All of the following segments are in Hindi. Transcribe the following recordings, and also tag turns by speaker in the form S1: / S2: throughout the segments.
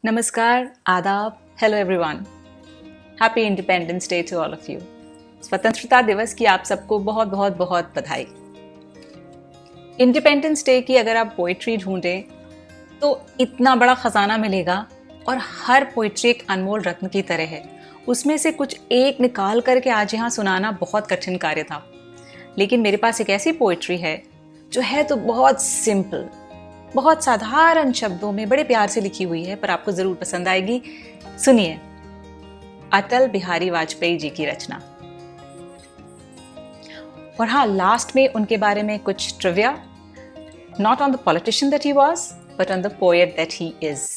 S1: नमस्कार, आदाब, hello everyone. Happy independence day to all of you. स्वतंत्रता दिवस की आप सबको बहुत बहुत बहुत बधाई। इंडिपेंडेंस डे की अगर आप पोइट्री ढूंढें तो इतना बड़ा खजाना मिलेगा और हर पोइट्री एक अनमोल रत्न की तरह है। उसमें से कुछ एक निकाल करके आज यहाँ सुनाना बहुत कठिन कार्य था, लेकिन मेरे पास एक ऐसी पोइट्री है जो है तो बहुत सिंपल, बहुत साधारण शब्दों में बड़े प्यार से लिखी हुई है, पर आपको जरूर पसंद आएगी। सुनिए, अटल बिहारी वाजपेयी जी की रचना। और हाँ, लास्ट में उनके बारे में कुछ trivia, not on the politician that he was, but on the poet that he is.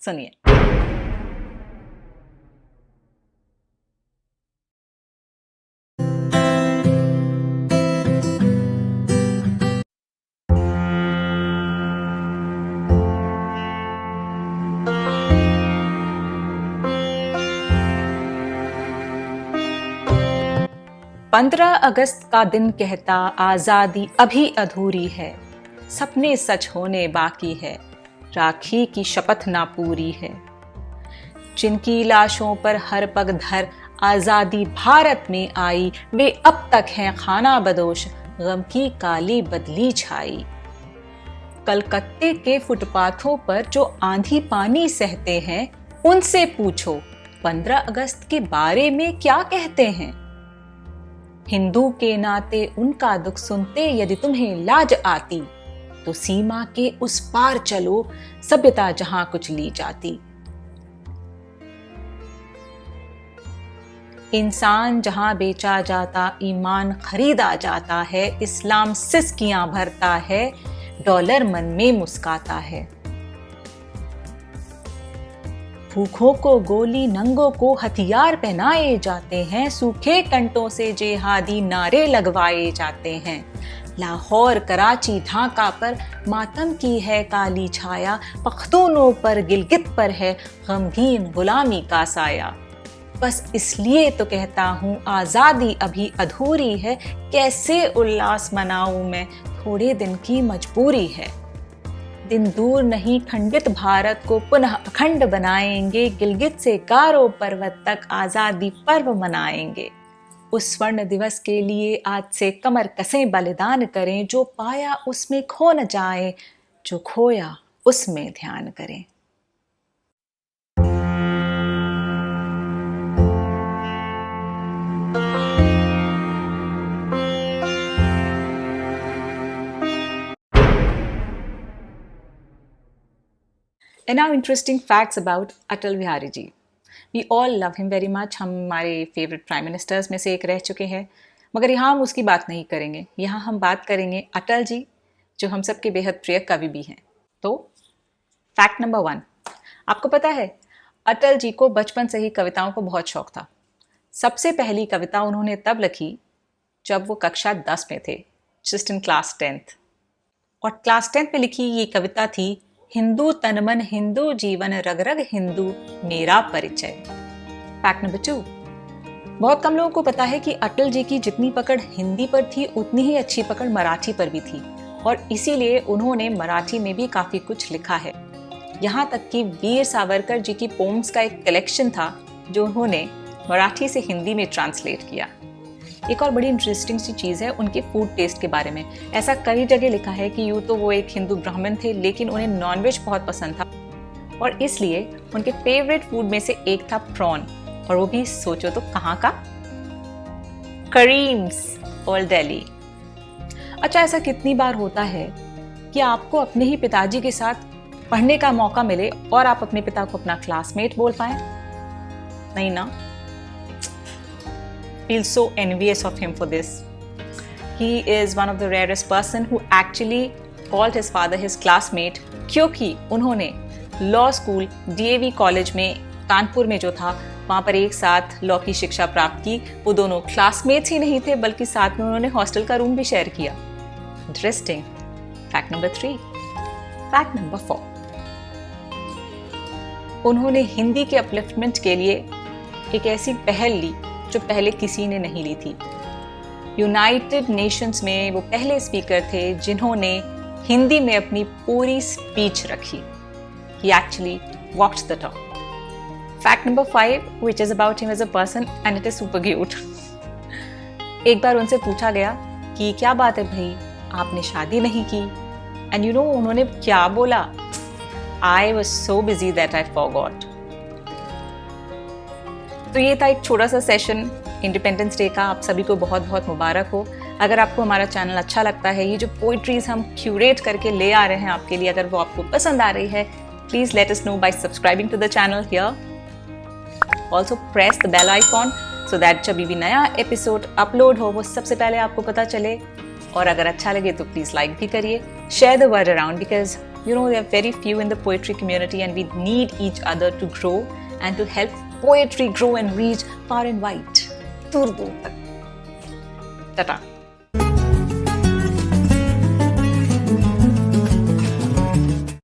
S1: सुनिए। 15 अगस्त का दिन कहता आजादी अभी अधूरी है, सपने सच होने बाकी है, राखी की शपथ ना पूरी है। जिनकी लाशों पर हर पग धर आजादी भारत में आई, वे अब तक हैं खाना बदोश, गम की काली बदली छाई। कलकत्ते के फुटपाथों पर जो आंधी पानी सहते हैं, उनसे पूछो 15 अगस्त के बारे में क्या कहते हैं। हिंदू के नाते उनका दुख सुनते यदि तुम्हें लाज आती, तो सीमा के उस पार चलो, सभ्यता जहां कुछ ली जाती। इंसान जहां बेचा जाता ईमान खरीदा जाता है, इस्लाम सिसकियां भरता है, डॉलर मन में मुस्काता है। भूखों को गोली, नंगों को हथियार पहनाए जाते हैं, सूखे कंटों से जेहादी नारे लगवाए जाते हैं। लाहौर, कराची, ढाका पर मातम की है काली छाया, पख्तूनों पर, गिलगित पर है गमगीन गुलामी का साया। बस इसलिए तो कहता हूँ आजादी अभी अधूरी है, कैसे उल्लास मनाऊं मैं, थोड़े दिन की मजबूरी है। दिन दूर नहीं, खंडित भारत को पुनः अखंड बनाएंगे, गिलगित से गारो पर्वत तक आजादी पर्व मनाएंगे। उस स्वर्ण दिवस के लिए आज से कमर कसें बलिदान करें, जो पाया उसमें खो न जाए, जो खोया उसमें ध्यान करें। And now interesting facts about Atal Bihari ji. We all love him very much। हम हमारे फेवरेट प्राइम मिनिस्टर्स में से एक रह चुके हैं, मगर यहाँ हम उसकी बात नहीं करेंगे। यहाँ हम बात करेंगे अटल जी, जो हम सबके बेहद प्रिय कवि भी हैं। तो फैक्ट नंबर 1, आपको पता है अटल जी को बचपन से ही कविताओं को बहुत शौक था। सबसे पहली कविता उन्होंने तब लिखी जब वो कक्षा 10 में थे, जस्ट इन क्लास 10th। और क्लास 10th में लिखी ये कविता थी, हिंदू तन मन हिंदू जीवन, रग रग हिंदू मेरा परिचय। फैक्ट नंबर 2, बहुत कम लोगों को पता है कि अटल जी की जितनी पकड़ हिंदी पर थी, उतनी ही अच्छी पकड़ मराठी पर भी थी, और इसीलिए उन्होंने मराठी में भी काफी कुछ लिखा है। यहाँ तक कि वीर सावरकर जी की पोम्स का एक कलेक्शन था जो उन्होंने मराठी से हिंदी में ट्रांसलेट किया। एक और बड़ी इंटरेस्टिंग सी चीज़ है उनके फूड टेस्ट के बारे में। ऐसा कई जगह लिखा है कि यूँ तो वो एक हिंदू ब्राह्मण थे, लेकिन उन्हें नॉनवेज बहुत पसंद था, और इसलिए उनके फेवरेट फूड में से एक था प्रॉन, और वो भी सोचो तो कहाँ का, करीम्स, ओल्ड दिल्ली। अच्छा, ऐसा कितनी बार होता है कि आपको अपने ही पिताजी के साथ पढ़ने का मौका मिले और आप अपने पिता को अपना क्लासमेट बोल पाए? नहीं ना? Feel so envious of him for this. He is one of the rarest person who actually called his father his classmate, क्योंकि उन्होंने लॉ स्कूल DAV कॉलेज में कानपुर में जो था, वहाँ पर एक साथ लॉ की शिक्षा प्राप्त की। वो दोनों क्लासमेट्स ही नहीं थे, बल्कि साथ में उन्होंने हॉस्टल का रूम भी शेयर किया। Interesting. Fact number 3। Fact number 4, उन्होंने हिंदी के अपलिफ्टमेंट के लिए एक ऐसी पहल ली जो पहले किसी ने नहीं ली थी। यूनाइटेड नेशंस में वो पहले स्पीकर थे जिन्होंने हिंदी में अपनी पूरी स्पीच रखी। He actually walked the talk. Fact number 5, which is about him as a person, and it is super cute. एक बार उनसे पूछा गया कि क्या बात है भाई, आपने शादी नहीं की? And you know उन्होंने क्या बोला? I was so busy that I forgot. तो ये था एक छोटा सा सेशन इंडिपेंडेंस डे का. आप सभी को बहुत बहुत मुबारक हो. अगर आपको हमारा चैनल अच्छा लगता है, ये जो पोइट्रीज हम क्यूरेट करके ले आ रहे हैं आपके लिए, अगर वो आपको पसंद आ रही है, please let us know by subscribing to the channel here. Also press the bell icon so that जब भी नया एपिसोड अपलोड हो वो सबसे पहले आपको पता चले. और अगर अच्छा लगे तो प्लीज लाइक भी करिए. Share the word around because you know there are very few in the poetry community and we need each other to grow and to help poetry grow and reach far and wide. दूर दूर तक. Tata.